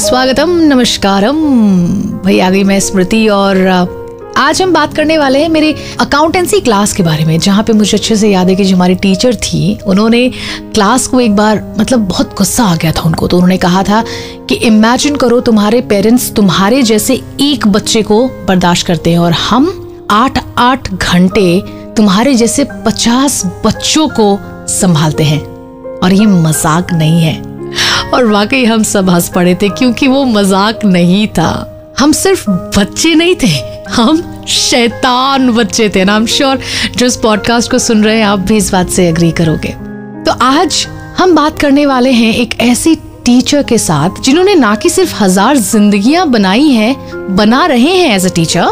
स्वागतम, नमस्कारम। भाई आ गई मैं स्मृति और आज हम बात करने वाले हैं मेरे अकाउंटेंसी क्लास के बारे में, जहाँ पे मुझे अच्छे से याद है कि जो हमारी टीचर थी उन्होंने क्लास को एक बार बहुत गुस्सा आ गया था उनको, तो उन्होंने कहा था कि इमेजिन करो तुम्हारे पेरेंट्स तुम्हारे जैसे एक बच्चे को बर्दाश्त करते हैं और हम 8-8 घंटे तुम्हारे जैसे 50 बच्चों को संभालते हैं और ये मजाक नहीं है। और वाकई हम सब हंस पड़े थे क्योंकि वो मजाक नहीं था। हम सिर्फ बच्चे नहीं थे, हम शैतान बच्चे थे ना। आई एम श्योर जो इस पॉडकास्ट को सुन रहे हैं आप भी इस बात से एग्री करोगे। तो आज हम बात करने वाले हैं एक ऐसी टीचर के साथ जिन्होंने ना कि सिर्फ 1000 जिंदगियां बनाई हैं, बना रहे हैं एज अ टीचर,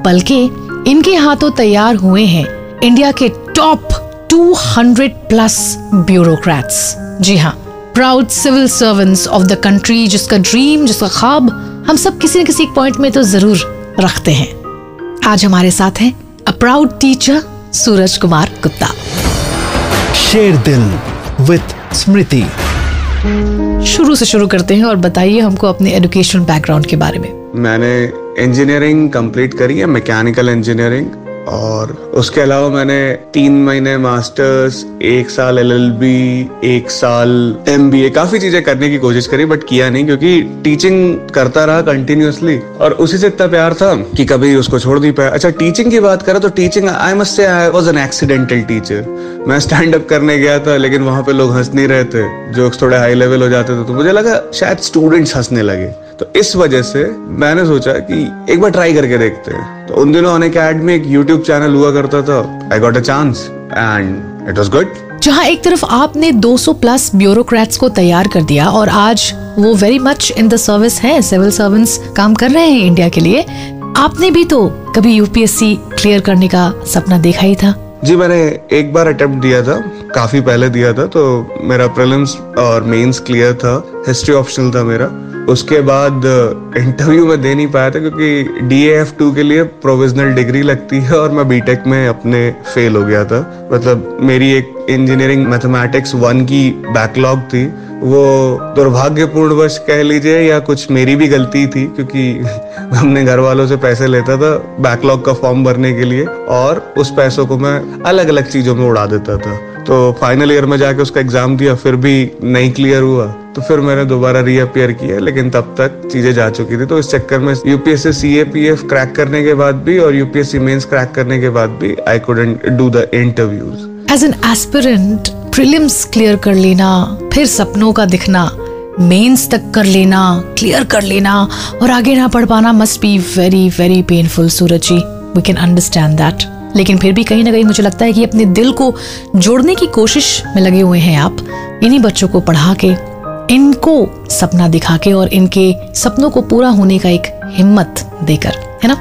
बल्कि इनके हाथों तैयार हुए हैं इंडिया के टॉप 200+ ब्यूरोक्रेट्स। जी हाँ, proud civil servants of the country, जिसका ड्रीम, जिसका ख्वाब हम सब किसी न किसी पॉइंट में तो जरूर रखते हैं। आज हमारे साथ हैं a proud teacher Suraj Kumar Gupta. शेर दिल विद स्मृति। शुरू से शुरू करते हैं और बताइए हमको अपने एजुकेशनल बैकग्राउंड के बारे में। मैंने इंजीनियरिंग कंप्लीट करी है, मैकेनिकल इंजीनियरिंग, और उसके अलावा मैंने 3 महीने मास्टर्स, 1 साल LLB, 1 साल MBA, काफी चीजें करने की कोशिश करी बट किया नहीं, क्योंकि टीचिंग करता रहा कंटिन्यूअसली और उसी से इतना प्यार था कि कभी उसको छोड़ नहीं पाया। अच्छा, टीचिंग की बात करें तो teaching, I must say I was an accidental teacher. मैं स्टैंड अप करने गया था लेकिन वहां पे लोग हंस नहीं रहे थे, जोक्स थोड़े हाई लेवल हो जाते थे, तो मुझे लगा शायद स्टूडेंट्स हंसने लगे, तो इस वजह से मैंने सोचा कि एक बार ट्राई करके देखते हैं। तो उन दिनों अनअकैडमी में एक YouTube चैनल हुआ करता था, I got a chance and it was good. जहां एक तरफ आपने 200+ ब्यूरोक्रेट्स को तैयार कर दिया और आज वो very much in the service है, सिविल सर्वेंट्स काम कर रहे हैं इंडिया के लिए। आपने भी तो कभी UPSC क्लियर करने का सपना देखा ही था। जी, मैंने एक बार अटेम्प्ट दिया था, काफी पहले दिया था, तो मेरा प्रीलिम्स और मेंस क्लियर था, हिस्ट्री ऑप्शनल था मेरा। उसके बाद इंटरव्यू में दे नहीं पाया था क्योंकि DAF2 के लिए प्रोविजनल डिग्री लगती है और मैं बीटेक में अपने फेल हो गया था। मतलब मेरी एक इंजीनियरिंग मैथमेटिक्स 1 की बैकलॉग थी, वो दुर्भाग्यपूर्णवश कह लीजिए या कुछ मेरी भी गलती थी, क्योंकि हमने घर वालों से पैसे लेता था बैकलॉग का फॉर्म भरने के लिए और उस पैसों को मैं अलग अलग चीजों में उड़ा देता था। तो फाइनल ईयर में जाके उसका एग्जाम दिया, फिर भी नहीं क्लियर हुआ, तो फिर मैंने दोबारा रीअपियर किया, लेकिन तब तक चीजें जा चुकी थी। तो इस चक्कर में UPSC CAPF क्रैक करने के बाद भी और UPSC मेंस क्रैक करने के बाद भी I couldn't do the interviews. As an aspirant prelims clear कर लेना, फिर सपनों का दिखना, मेंस तक कर लेना, क्लियर कर लेना और आगे ना पढ़ पाना must be very very painful. Suraj ji, we can understand that. लेकिन फिर भी कहीं ना कहीं मुझे लगता है कि अपने दिल को जोड़ने की कोशिश में लगे हुए हैं आप, इन्हीं बच्चों को पढ़ा के, इनको सपना दिखा के और इनके सपनों को पूरा होने का एक हिम्मत देकर, है ना।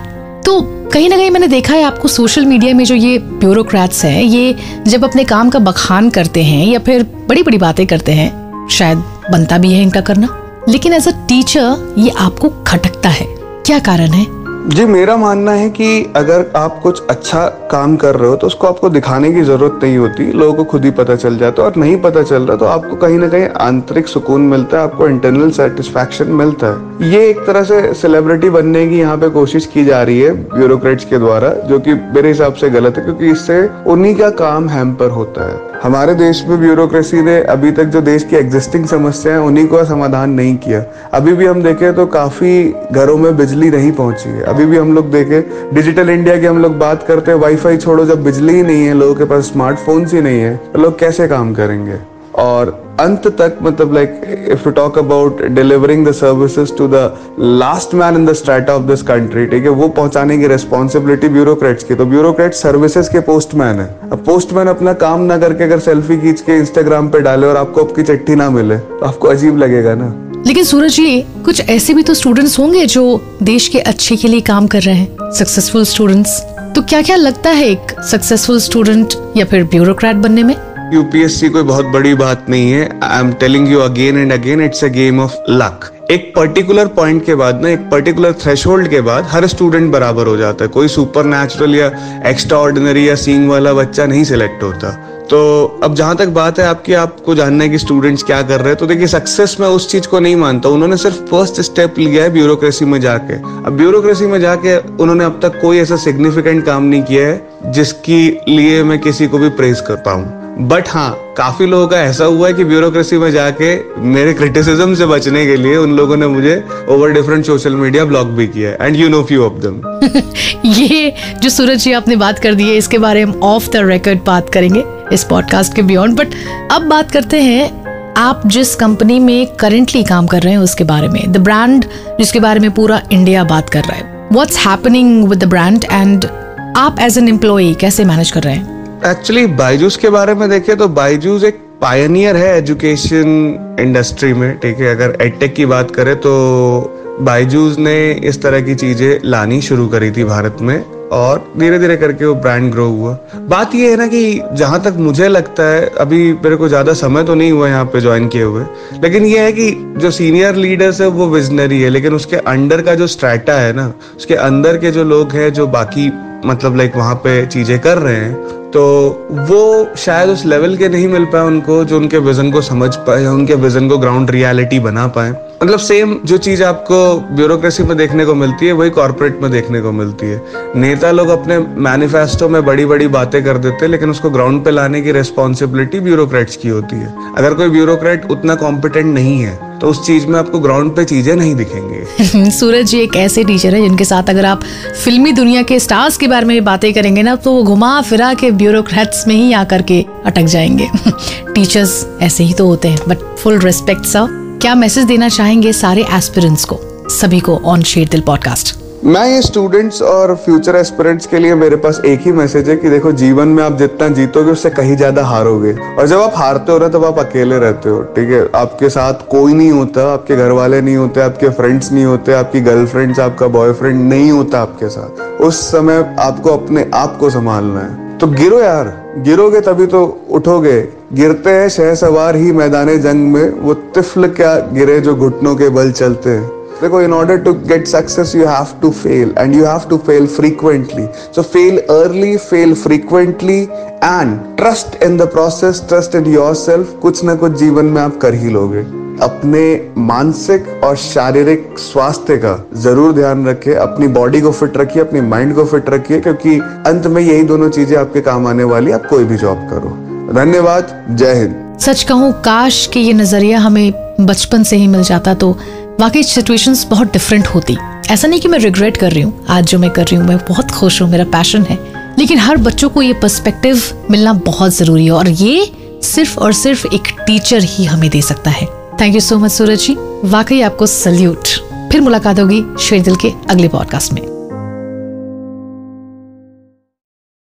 तो कहीं ना कहीं मैंने देखा है आपको सोशल मीडिया में जो ये ब्यूरोक्रेट्स हैं, ये जब अपने काम का बखान करते हैं या फिर बड़ी बड़ी बातें करते हैं, शायद बनता भी है इनका करना, लेकिन एज अ टीचर ये आपको खटकता है। क्या कारण है? जी, मेरा मानना है कि अगर आप कुछ अच्छा काम कर रहे हो तो उसको आपको दिखाने की जरूरत नहीं होती, लोगों को खुद ही पता चल जाता है, और नहीं पता चल रहा तो आपको कहीं ना कहीं आंतरिक सुकून मिलता है, आपको इंटरनल सेटिस्फैक्शन मिलता है। ये एक तरह से सेलिब्रिटी बनने की यहाँ पे कोशिश की जा रही है ब्यूरोक्रेट्स के द्वारा, जो कि मेरे हिसाब से गलत है, क्योंकि इससे उन्हीं का काम हैम्पर होता है। हमारे देश में ब्यूरोक्रेसी ने अभी तक जो देश की एग्जिस्टिंग समस्याएं उन्हीं का समाधान नहीं किया। अभी भी हम देखें तो काफी घरों में बिजली नहीं पहुंची है। अभी भी हम लोग देखें, डिजिटल इंडिया की हम लोग बात करते हैं, वाईफाई छोड़ो, जब बिजली ही नहीं है, लोगों के पास स्मार्टफोन्स ही नहीं है, तो लोग कैसे काम करेंगे? और अंत तक मतलब if you talk about delivering the services to the last man in the strata of this country, ठीक है, वो पहुंचाने की रेस्पॉन्सिबिलिटी ब्यूरोक्रेट्स की। तो ब्यूरोक्रेट सर्विसेज के पोस्टमैन है। अब पोस्टमैन अपना काम ना करके अगर सेल्फी खींच के इंस्टाग्राम पे डाले और आपको आपकी चिट्ठी ना मिले तो आपको अजीब लगेगा ना। लेकिन सूरज जी, कुछ ऐसे भी तो स्टूडेंट्स होंगे जो देश के अच्छे के लिए काम कर रहे हैं, सक्सेसफुल स्टूडेंट्स। तो क्या क्या लगता है एक सक्सेसफुल स्टूडेंट या फिर ब्यूरोक्रेट बनने में? UPSC कोई बहुत बड़ी बात नहीं है। I am telling you again and again, it's a game of luck. एक पर्टिकुलर पॉइंट के बाद ना, एक पर्टिकुलर थ्रेशोल्ड के बाद हर स्टूडेंट बराबर हो जाता है। कोई सुपर नेचुरल या एक्स्ट्रा ऑर्डिनरी या सीइंग वाला बच्चा नहीं सिलेक्ट होता। तो अब जहां तक बात है आपकी, आपको जानना है कि स्टूडेंट्स क्या कर रहे हैं, तो देखिए सक्सेस में उस चीज को नहीं मानता। उन्होंने सिर्फ फर्स्ट स्टेप लिया है ब्यूरोक्रेसी में जाके। अब ब्यूरोक्रेसी में जाके उन्होंने अब तक कोई ऐसा सिग्निफिकेंट काम नहीं किया है जिसके लिए मैं किसी को भी प्रेज करता हूँ। बट हाँ, काफी लोगों का ऐसा हुआ है कि ब्यूरोक्रेसी में जाके मेरे क्रिटिसिज्म से बचने के लिए उन लोगों ने मुझे over different social media block भी किया है, and you know few of them. ये जो सूरज जी आपने बात कर दी है, इसके बारे में ऑफ द रिकॉर्ड बात करेंगे इस पॉडकास्ट के बियॉन्ड। बट अब बात करते हैं आप जिस कंपनी में करेंटली काम कर रहे हैं उसके बारे में, द ब्रांड जिसके बारे में पूरा इंडिया बात कर रहा है। What's happening with the brand and आप एज एन एम्प्लॉय कैसे मैनेज कर रहे हैं? एक्चुअली बायजूस के बारे में देखें तो बायजूस एक पायनियर है एजुकेशन इंडस्ट्री में, ठीक है। अगर एडटेक की बात करें तो बायजूस ने इस तरह की चीजें लानी शुरू करी थी भारत में, और धीरे धीरे करके वो ब्रांड ग्रो हुआ। बात ये है ना कि जहां तक मुझे लगता है, अभी मेरे को ज्यादा समय तो नहीं हुआ यहाँ पे ज्वाइन किए हुए, लेकिन ये है कि जो सीनियर लीडर्स है वो विजनरी है, लेकिन उसके अंडर का जो स्ट्रैटा है ना, उसके अंदर के जो लोग हैं जो बाकी मतलब लाइक वहां पे चीजें कर रहे हैं, तो वो शायद उस लेवल के नहीं मिल पाए उनको जो उनके विजन को समझ पाए या उनके विजन को ग्राउंड रियलिटी बना पाए। मतलब सेम जो चीज आपको ब्यूरोक्रेसी में देखने को मिलती है वही कॉर्पोरेट में देखने को मिलती है। नेता लोग अपने मैनिफेस्टो में बड़ी बड़ी बातें कर देते हैं, लेकिन उसको ग्राउंड पे लाने की रिस्पॉन्सिबिलिटी ब्यूरोक्रेट्स की होती है। अगर कोई ब्यूरोक्रेट उतना कॉम्पिटेंट नहीं है तो उस चीज में आपको ग्राउंड पे चीजें नहीं दिखेंगे। सूरज जी एक ऐसे टीचर है जिनके साथ अगर आप फिल्मी दुनिया के स्टार्स के बारे में बातें करेंगे ना, तो वो घुमा फिरा के ब्यूरोक्रेट्स में ही आकर के अटक जाएंगे। टीचर्स ऐसे ही तो होते हैं, बट फुल रिस्पेक्ट सर। क्या मैसेज देना चाहेंगे सारे एस्पिरेंट्स को, सभी को ऑन शेर दिल पॉडकास्ट? मैं ये स्टूडेंट्स और फ्यूचर एस्पिरेंट्स के लिए मेरे पास एक ही मैसेज है कि देखो, जीवन में आप जितना जीतोगे उससे कहीं ज्यादा हारोगे, और जब आप हारते हो ना तब आप अकेले रहते हो, ठीक है। आपके साथ कोई नहीं होता, आपके घर वाले नहीं होते, आपके फ्रेंड्स नहीं होते, आपकी गर्लफ्रेंड्स, आपका बॉयफ्रेंड नहीं होता आपके साथ। उस समय आपको अपने आप को संभालना है। तो गिरो यार, गिरोगे तभी तो उठोगे। गिरते हैं शहसवार ही मैदाने जंग में, वो तिफल क्या गिरे जो घुटनों के बल चलते हैं। देखो, in order to get success you have to fail, and you have to fail frequently. So fail early, fail frequently, and trust in the process, trust in yourself. कुछ ना कुछ जीवन में आप कर ही लोगे। अपने मानसिक और शारीरिक स्वास्थ्य का जरूर ध्यान रखिए, अपनी बॉडी को फिट रखिए, अपनी माइंड को फिट रखिए, क्योंकि अंत में यही दोनों चीजें आपके काम आने वाली। आप कोई भी जॉब करो। धन्यवाद, जय हिंद। सच कहूँ, काश कि ये नजरिया हमें बचपन से ही मिल जाता तो वाकई सिचुएशंस बहुत डिफरेंट होती। ऐसा नहीं कि मैं रिग्रेट कर रही हूँ, आज जो मैं कर रही हूँ मैं बहुत खुश हूँ, मेरा पैशन है, लेकिन हर बच्चों को ये पर्सपेक्टिव मिलना बहुत जरूरी है, और ये सिर्फ और सिर्फ एक टीचर ही हमें दे सकता है। थैंक यू सो मच सूरज जी, वाकई आपको सल्यूट। फिर मुलाकात होगी शेर दिल के अगले पॉडकास्ट में।